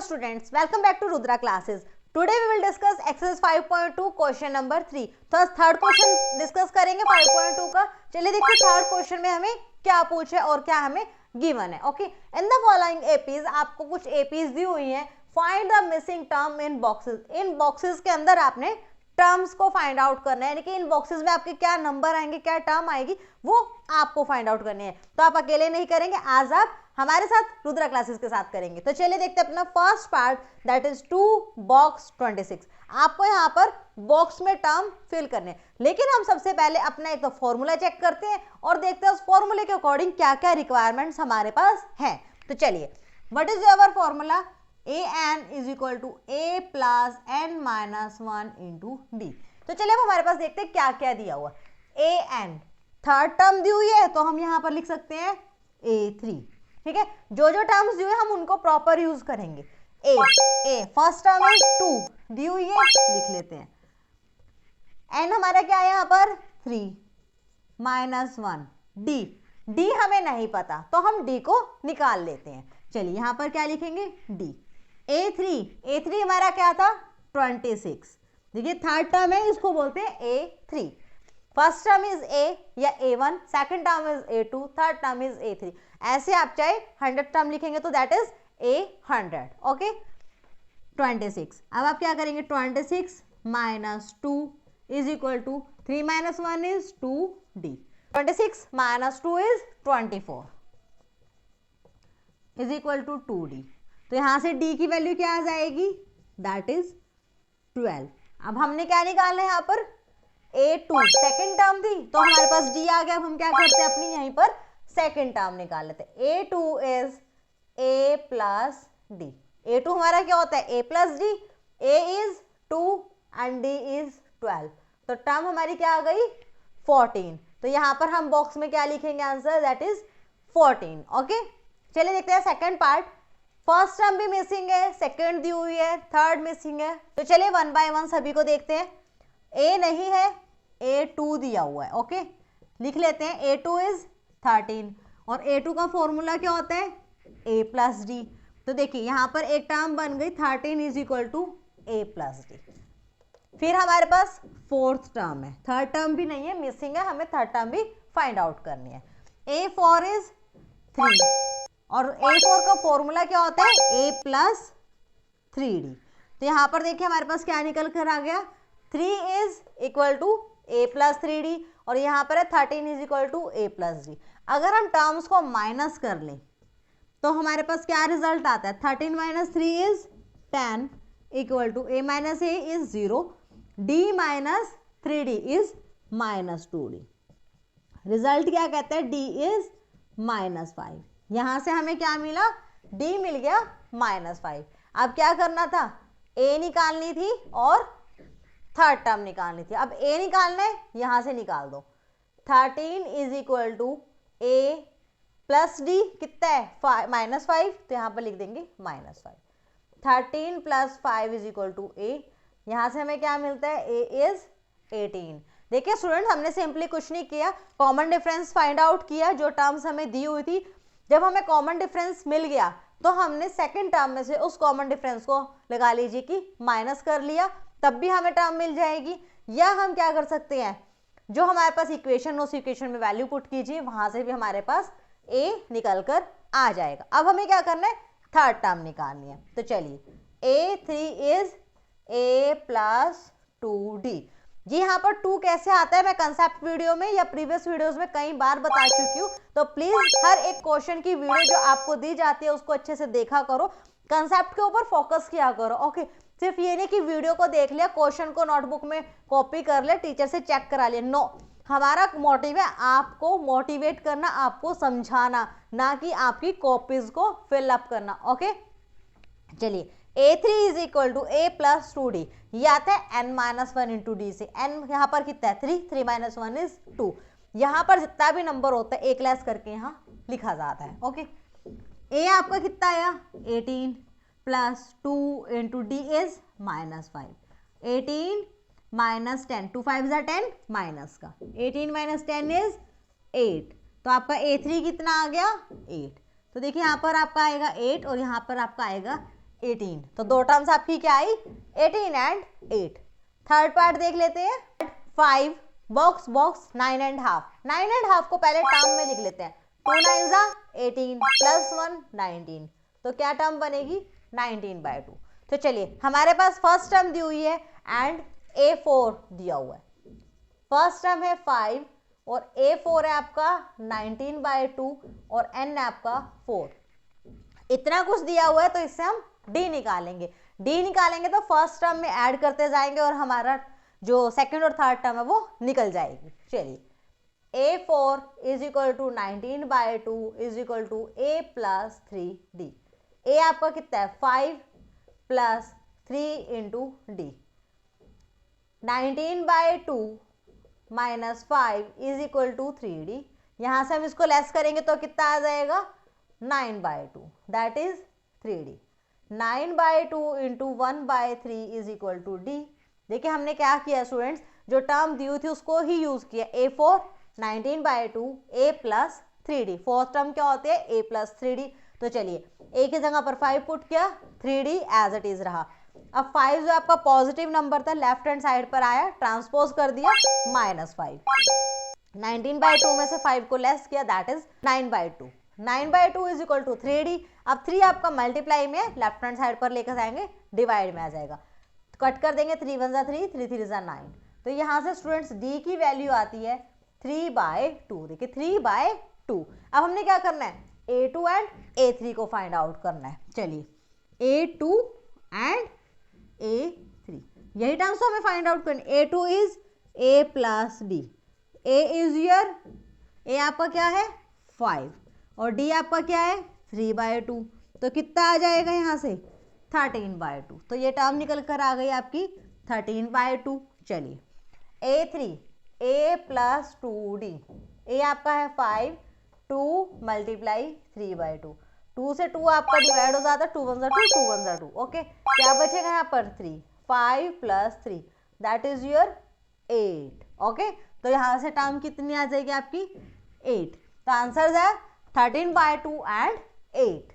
Students, welcome back to Rudra classes. Today we will discuss exercise 5.2 question number 3. तो third question discuss करेंगे 5.2 का. चलिए देखते हैं थर्ड क्वेश्चन में हमें क्या पूछे और क्या हमें गिवन है. Okay, in the following APs, आपको कुछ एपीज दी हुई हैं. Find the missing term in boxes. In boxes के अंदर आपने टर्म्स को फाइंड आउट करना है, यानी कि इन बॉक्सेस में आपके क्या नंबर आएंगे, क्या टर्म आएगी, वो आपको फाइंड आउट करनी है. तो आप अकेले नहीं करेंगे, आज आप हमारे साथ रुद्रा क्लासेस के साथ करेंगे. तो चलिए देखते हैं अपना first part, that is 2 box 26. आपको यहाँ पर बॉक्स में टर्म फिल करने, लेकिन हम सबसे पहले अपना एक तो फॉर्मूला चेक करते हैं और देखते हैं उस फॉर्मूले के अकॉर्डिंग क्या क्या रिक्वायरमेंट्स हमारे पास हैं. तो चलिए, what is your formula? an is equal to a plus n minus 1 into d. तो चलिए अब हमारे पास देखते हैं क्या क्या दिया हुआ. an थर्ड टर्म दी हुई है तो हम यहाँ पर लिख सकते हैं a3. ठीक है, जो जो टर्म्स दी हुई है हम उनको प्रॉपर यूज करेंगे. a फर्स्ट टर्म इज 2 दी हुई है, लिख लेते हैं. n हमारा क्या है यहाँ पर 3 माइनस 1 d हमें नहीं पता तो हम d को निकाल लेते हैं. चलिए यहाँ पर क्या लिखेंगे d. a3 हमारा क्या था 26. देखिए थर्ड टर्म है, इसको बोलते हैं a3. First term is a या a1, second term is a2, third term is a3. ऐसे आप चाहे 100 टर्म लिखेंगे तो दैट इज a100. ओके, 26. अब आप क्या करेंगे, 26 minus 2 is equal to 3 minus 1 is 2d. 26 minus 2 is 24 is equal to 2d. तो यहां से d की वैल्यू क्या आ जाएगी, दैट इज 12. अब हमने क्या निकालना है यहाँ पर, a2 सेकेंड टर्म थी तो हमारे पास d आ गया. अब हम क्या करते हैं, अपनी यहीं पर सेकेंड टर्म निकाल लेते हैं. a2 is a plus d. a2 हमारा क्या होता है a plus d. a is 2 and d is 12. तो टर्म हमारी क्या आ गई 14. तो यहाँ पर हम बॉक्स में क्या लिखेंगे आंसर, दैट इज 14. ओके, चलिए देखते हैं सेकंड पार्ट. फर्स्ट टर्म भी मिसिंग है, सेकंड दी हुई है, थर्ड मिसिंग है. तो चलिए वन बाय वन सभी को देखते हैं. a नहीं है, a2 दिया हुआ है. ओके, लिख लेते हैं. a2 इज 13 और a2 का फॉर्मूला क्या होता है a प्लस डी. तो देखिए यहाँ पर एक टर्म बन गई 13 is equal to a plus d. फिर हमारे पास फोर्थ टर्म है, थर्ड टर्म भी नहीं है, मिसिंग है, हमें थर्ड टर्म भी फाइंड आउट करनी है. a4 इज 3 और a4 का फॉर्मूला क्या होता है a प्लस 3d. तो यहाँ पर देखिए हमारे पास क्या निकल कर आ गया, 3 is equal to a plus 3d और यहाँ पर है 13 is equal to a plus d. अगर हम टर्म्स को माइनस कर लें तो हमारे पास क्या रिजल्ट आता है, 13 minus 3 is 10 equal to a minus a is 0, d minus 3d is minus 2d. Result क्या कहते हैं, d इज माइनस 5. यहां से हमें क्या मिला, d मिल गया माइनस 5. अब क्या करना था, a निकालनी थी और थर्ड टर्म निकालनी थी. अब a निकालना है, यहां से निकाल दो. 13 is equal to a plus d कितना है माइनस 5, तो यहां पर लिख देंगे minus 5. 13 plus 5 is equal to a. यहां से हमें क्या मिलता है, a इज 18. देखिए स्टूडेंट, हमने सिंपली कुछ नहीं किया, कॉमन डिफरेंस फाइंड आउट किया. जो टर्म्स हमें दी हुई थी, जब हमें कॉमन डिफरेंस मिल गया तो हमने सेकंड टर्म में से उस कॉमन डिफरेंस को लगा लीजिए कि माइनस कर लिया, तब भी हमें टर्म मिल जाएगी. या हम क्या कर सकते हैं, जो हमारे पास इक्वेशन उस इक्वेशन में वैल्यू पुट कीजिए, वहां से भी हमारे पास a निकल कर आ जाएगा. अब हमें क्या करना है, थर्ड टर्म निकालनी है. तो चलिए a3 is a plus 2d. जी यहाँ पर 2 कैसे आता है मैं कंसेप्ट वीडियो में या प्रीवियस वीडियोस में कई बार बता चुकी हूँ. तो प्लीज हर एक क्वेश्चन की वीडियो जो आपको दी जाती है उसको अच्छे से देखा करो, कंसेप्ट के ऊपर फोकस किया करो. ओके, सिर्फ ये नहीं कि वीडियो को देख लिया, क्वेश्चन को नोटबुक में कॉपी कर ले, टीचर से चेक करा लिया. नो, हमारा मोटिव है आपको मोटिवेट करना, आपको समझाना, ना कि आपकी कॉपीज को फिलअप करना. ओके, चलिए a3 is equal to a plus 2d. ये आता है n माइनस 1 इंटू डी से. n यहाँ पर कितना है 3 माइनस 1 इज 2. यहाँ पर जितना भी नंबर होता है एक लेस करके यहाँ लिखा जाता है. ओके, a आपका कितना आया 18 plus 2 into D is minus 5. 18 minus 10, 2 5 जा 10 माइनस का 18 माइनस 10 इज 8. तो आपका a3 कितना आ गया 8. तो देखिए यहाँ पर आपका आएगा 8 और यहाँ पर आपका आएगा 18। तो दो टर्म्स आपकी क्या आई, 18 एंड 8। थर्ड पार्ट देख लेते हैं, 5 बॉक्स बॉक्स 9.5। 9.5 को पहले टर्म में लिख लेते हैं, 2 9 18 प्लस 1 19। तो क्या टर्म बनेगी, 19/2। तो चलिए हमारे पास फर्स्ट टर्म दी हुई है एंड A4 दिया हुआ है। फर्स्ट टर्म है 5 और A4 है आपका 19/2 और n है आपका 4। इतना कुछ दिया हुआ है तो इससे हम D निकालेंगे। D निकालेंगे तो फर्स्ट टर्म में ऐड करते जाएंगे और हमारा जो सेकंड और थर्ड टर्म है वो निकल जाएगी। चलिए A4 is equal to 19/2 is equal to A plus 3D। A आपका कितना है 5 plus 3 into D। 19/2 minus 5 is equal to 3D। यहां से हम इसको लेस करेंगे तो कितना आ जाएगा 9/2 that is 3D। 9/2 into 1/3 is equal to D। देखिए हमने क्या किया स्टूडेंट्स, जो टर्म दी हुई थी उसको ही यूज किया। A4 19/2 A plus 3D। Fourth term क्या होते हैं A प्लस 3D। तो चलिए A की जगह पर 5 पुट किया, 3D एज इट इज रहा। अब 5 जो आपका पॉजिटिव नंबर था लेफ्ट हैंड साइड पर आया, ट्रांसपोज कर दिया -5। 19/2 में से 5 को लेस किया that is 9/2। 9/2 is equal to 3D। अब 3 आपका मल्टीप्लाई में लेफ्ट हैंड साइड पर लेकर जाएंगे, डिवाइड में आ जाएगा, कट कर देंगे, 3 1 3 3 3 9। तो यहाँ से स्टूडेंट्स D की वैल्यू आती है 3/2। देखिए 3/2। अब हमने क्या करना है, A2 एंड A3 को फाइंड आउट करना है। चलिए A2 एंड A3 यही टर्म्स तो हमें फाइंड आउट करना है। A2 is A plus D। A is your, A आपका क्या है 5 और D आपका क्या है 3/2। तो कितना आ जाएगा यहाँ से 13/2। तो ये टर्म निकल कर आ गई आपकी 13/2। चलिए A3 A plus 2D। A आपका है 5, 2 मल्टीप्लाई 3/2। 2 से 2 आपका डिवाइड हो जाता है, 2 1 2 2 1 2। ओके क्या बचेगा यहाँ पर 3, 5 plus 3 that is your 8। Okay तो यहाँ से टर्म कितनी आ जाएगी आपकी 8। तो आंसर है 13/2 एंड 8।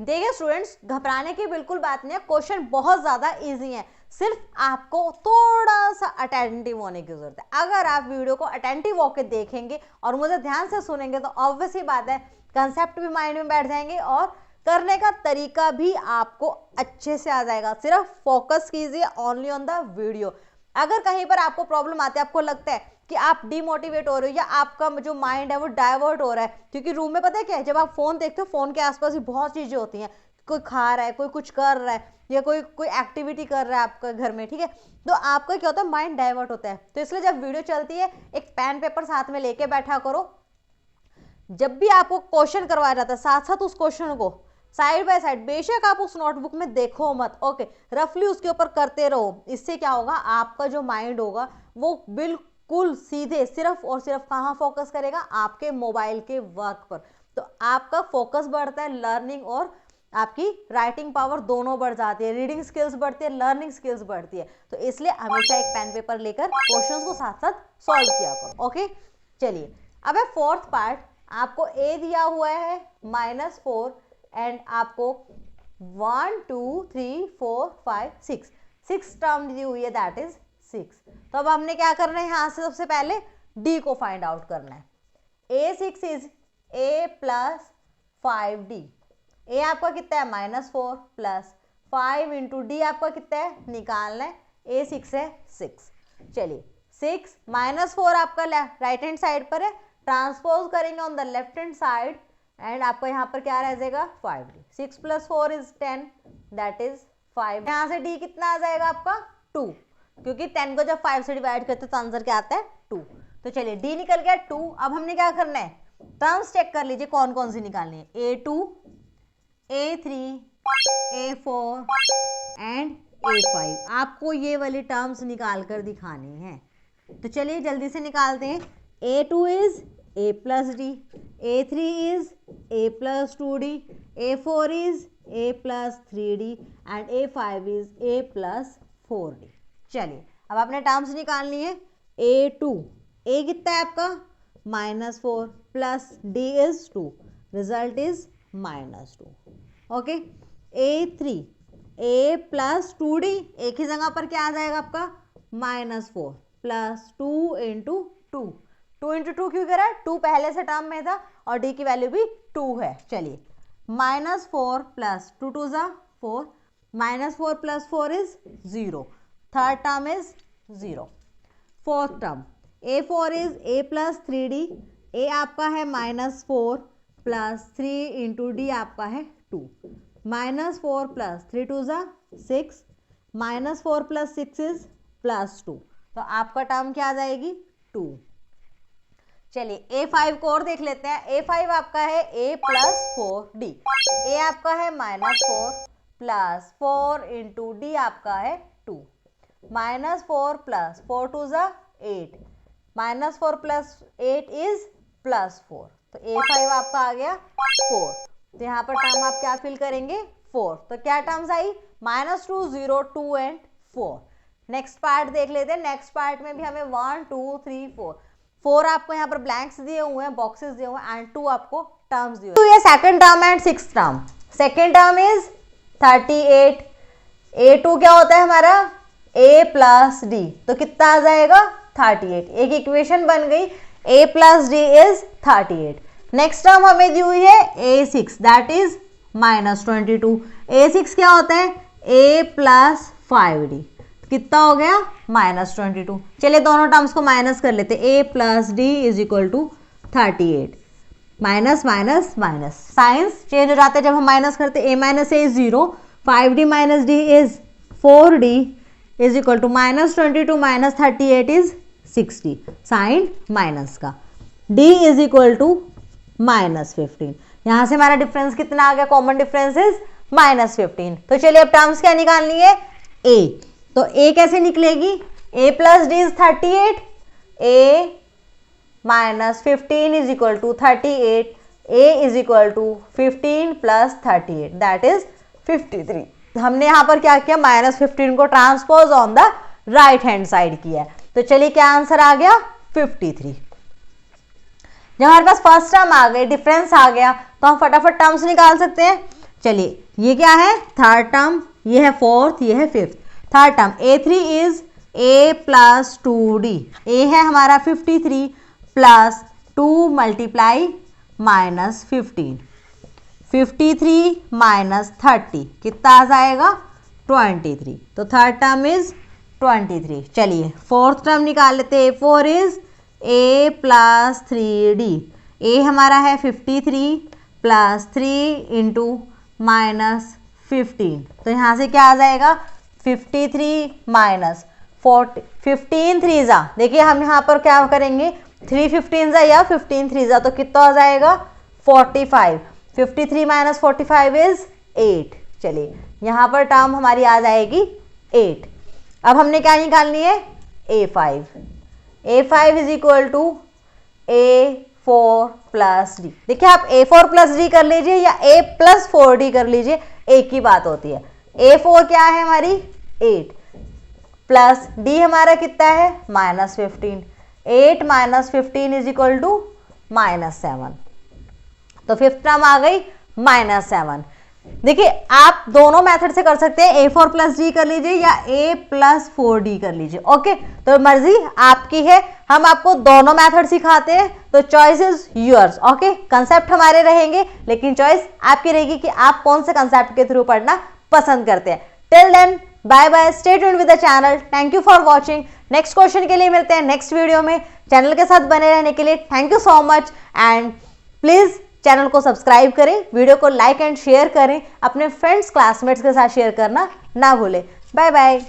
देखिए स्टूडेंट्स घबराने की बिल्कुल बात नहीं है, क्वेश्चन बहुत ज्यादा इजी है, सिर्फ आपको थोड़ा सा अटेंटिव होने की जरूरत है। अगर आप वीडियो को अटेंटिव होकर देखेंगे और मुझे ध्यान से सुनेंगे तो ऑब्वियस ही बात है कंसेप्ट भी माइंड में बैठ जाएंगे और करने का तरीका भी आपको अच्छे से आ जाएगा। सिर्फ फोकस कीजिए ओनली ऑन द वीडियो। अगर कहीं पर आपको प्रॉब्लम आती है, आपको लगता है कि आप डिमोटिवेट हो रहे हो या आपका जो माइंड है वो डाइवर्ट हो रहा है, क्योंकि रूम में पता है क्या है, जब आप फोन देखते हो फोन के आसपास भी बहुत चीजें होती हैं, कोई खा रहा है, कोई कुछ कर रहा है या कोई एक्टिविटी कर रहा है आपका घर में, ठीक है, तो आपका क्या होता है माइंड डाइवर्ट होता है। तो इसलिए जब वीडियो चलती है एक पेन पेपर साथ में लेके बैठा करो, जब भी आपको क्वेश्चन करवाया जाता है साथ साथ उस क्वेश्चन को साइड बाय साइड, बेशक आप उस नोटबुक में देखो मत, ओके, रफली उसके ऊपर करते रहो। इससे क्या होगा आपका जो माइंड होगा वो बिल्कुल सीधे सिर्फ और सिर्फ कहाँ फोकस करेगा, आपके मोबाइल के वर्क पर। तो आपका फोकस बढ़ता है, लर्निंग और आपकी राइटिंग पावर दोनों बढ़ जाती है, रीडिंग स्किल्स बढ़ती है, लर्निंग स्किल्स बढ़ती है। तो इसलिए हमेशा एक पेन पेपर लेकर क्वेश्चंस को साथ साथ सॉल्व किया करो। ओके चलिए अब है फोर्थ पार्ट। आपको A दिया हुआ है -4 एंड आपको 1 2 3 4 5 6 टर्म दी हुई है दैट इज 6। तो अब हमने क्या करना है, यहाँ से सबसे पहले D को फाइंड आउट करना है। A6 is A plus 5D। A आपका कितना है -4 प्लस 5 इंटू D आपका कितना है निकालना है, A6 है 6। चलिए 6 -4 आपका राइट हैंड साइड पर है, ट्रांसपोज करेंगे on the left hand side and आपको यहाँ पर क्या रह जाएगा 5D। 6 + 4 is 10 that is 5। यहाँ से D कितना आ जाएगा आपका 2, क्योंकि 10 को जब 5 से डिवाइड करते तो आंसर क्या आता है 2। तो चलिए D निकल गया 2। अब हमने क्या करना है, टर्म्स चेक कर लीजिए कौन कौन सी निकालनी है, A2 A3 A4 and A5। आपको ये वाली टर्म्स निकाल कर दिखानी है। तो चलिए जल्दी से निकालते हैं। A2 is A plus D, A3 is A plus 2D, A4 is A plus 3D and A5 is A plus 4D। चलिए अब आपने टर्म्स निकालनी है। A2 A कितना है आपका -4 plus D is 2, result is -2। Okay A3 A plus 2D, एक ही जगह पर क्या आ जाएगा आपका -4 प्लस 2 इंटू 2, 2 इंटू 2 क्यों करा, 2 पहले से टर्म में था और D की वैल्यू भी 2 है। चलिए -4 प्लस 2 2 ज़ा 4, -4 plus 4 is 0, third term is 0। Fourth term A4 is A plus 3D, A आपका है -4 प्लस 3 इंटू D आपका है 2, -4 प्लस 3 2 ज़ा 6, -4 प्लस 6 इज प्लस 2, तो आपका टर्म क्या आ जाएगी 2। चलिए A5 को और देख लेते हैं। A5 आपका है A प्लस 4D, A आपका है -4 प्लस 4 इंटू D आपका है 2, -4 प्लस 4 2 ज़ा 8, -4 प्लस 8 इज प्लस 4, तो A5 आपका आ गया 4। तो यहाँ पर टर्म आप क्या फिल करेंगे 4, तो क्या terms I -2 0 2 and 4। Next part देख लेते हैं। नेक्स्ट पार्ट में भी हमें 1 2 3 4 आपको यहाँ पर ब्लैंक्स दिए हुए हैं, बॉक्सेस दिए हुए हैं एंड 2 आपको टर्म्स दिए हुए हैं। तो ये second term and sixth term. Second term is 38, A2 क्या होता है हमारा A प्लस D, तो कितना आ जाएगा 38, एक इक्वेशन बन गई A plus D is 38। Next term हमें दी हुई है A6 दैट इज -22, A6 क्या होता है A प्लस 5D, कितना हो गया -22। चलिए दोनों टर्म्स को माइनस कर लेते हैं, A plus D is equal to 38, minus minus minus, signs change हो जाता है जब हम माइनस करते हैं। A minus A is 0, 5D minus D is 4D is equal to -22 minus 38 is 60, sign minus का, D इज इक्वल टू -15। यहाँ से हमारा डिफरेंस कितना आ गया, कॉमन डिफरेंस इज -15। तो चलिए अब टर्म्स क्या निकालनी है A, तो A कैसे निकलेगी, A plus D is 38, A minus 15 is equal to 38, A is equal to 15 plus 38 that is 53। हमने यहाँ पर क्या किया -15 को transpose on the right hand side किया है। तो चलिए क्या आंसर आ गया 53। जब हमारे पास फर्स्ट टर्म आ गए, डिफरेंस आ गया, तो हम फटाफट टर्म्स निकाल सकते हैं। चलिए ये क्या है थर्ड टर्म, ये है फोर्थ, ये है fifth. Third term A3 is A plus 2D, A है हमारा 53 प्लस 2 मल्टीप्लाई -15, 53 माइनस 30 कितना आ जाएगा 23, तो थर्ड टर्म इज 23। चलिए फोर्थ टर्म निकाल लेते हैं। A4 is A plus 3D, A हमारा है 53 प्लस 3 इंटू -15, तो यहाँ से क्या आ जाएगा 53 माइनस 40, 15 3 ज़ा, देखिए हम यहाँ पर क्या करेंगे 3 15 ज़ा या 15 3 ज़ा, तो कितना आ जाएगा 45, 53 माइनस 45 इज 8। चलिए यहाँ पर टर्म हमारी आ जाएगी 8। अब हमने क्या निकालनी है A5, A5 is equal to A4 plus D। देखिए आप A4 प्लस D कर लीजिए या A प्लस 4D कर लीजिए, एक ही बात होती है। A4 क्या है हमारी 8 प्लस D हमारा कितना है -15, 8 माइनस 15 इज इक्वल टू -7, तो फिफ्थ टर्म आ गई -7। देखिए आप दोनों मेथड से कर सकते हैं, A4 प्लस D कर लीजिए या A प्लस 4D कर लीजिए, ओके, तो मर्जी आपकी है। हम आपको दोनों मेथड सिखाते हैं, तो choice is yours, okay. Concept हमारे रहेंगे लेकिन चॉइस आपकी रहेगी कि आप कौन से कंसेप्ट के थ्रू पढ़ना पसंद करते हैं। Till then bye bye, stay tuned with the channel, thank you for watching. Next question के लिए मिलते हैं नेक्स्ट वीडियो में। चैनल के साथ बने रहने के लिए thank you so much and please channel को सब्सक्राइब करें, वीडियो को लाइक एंड शेयर करें, अपने फ्रेंड्स क्लासमेट्स के साथ शेयर करना ना भूलें। Bye bye.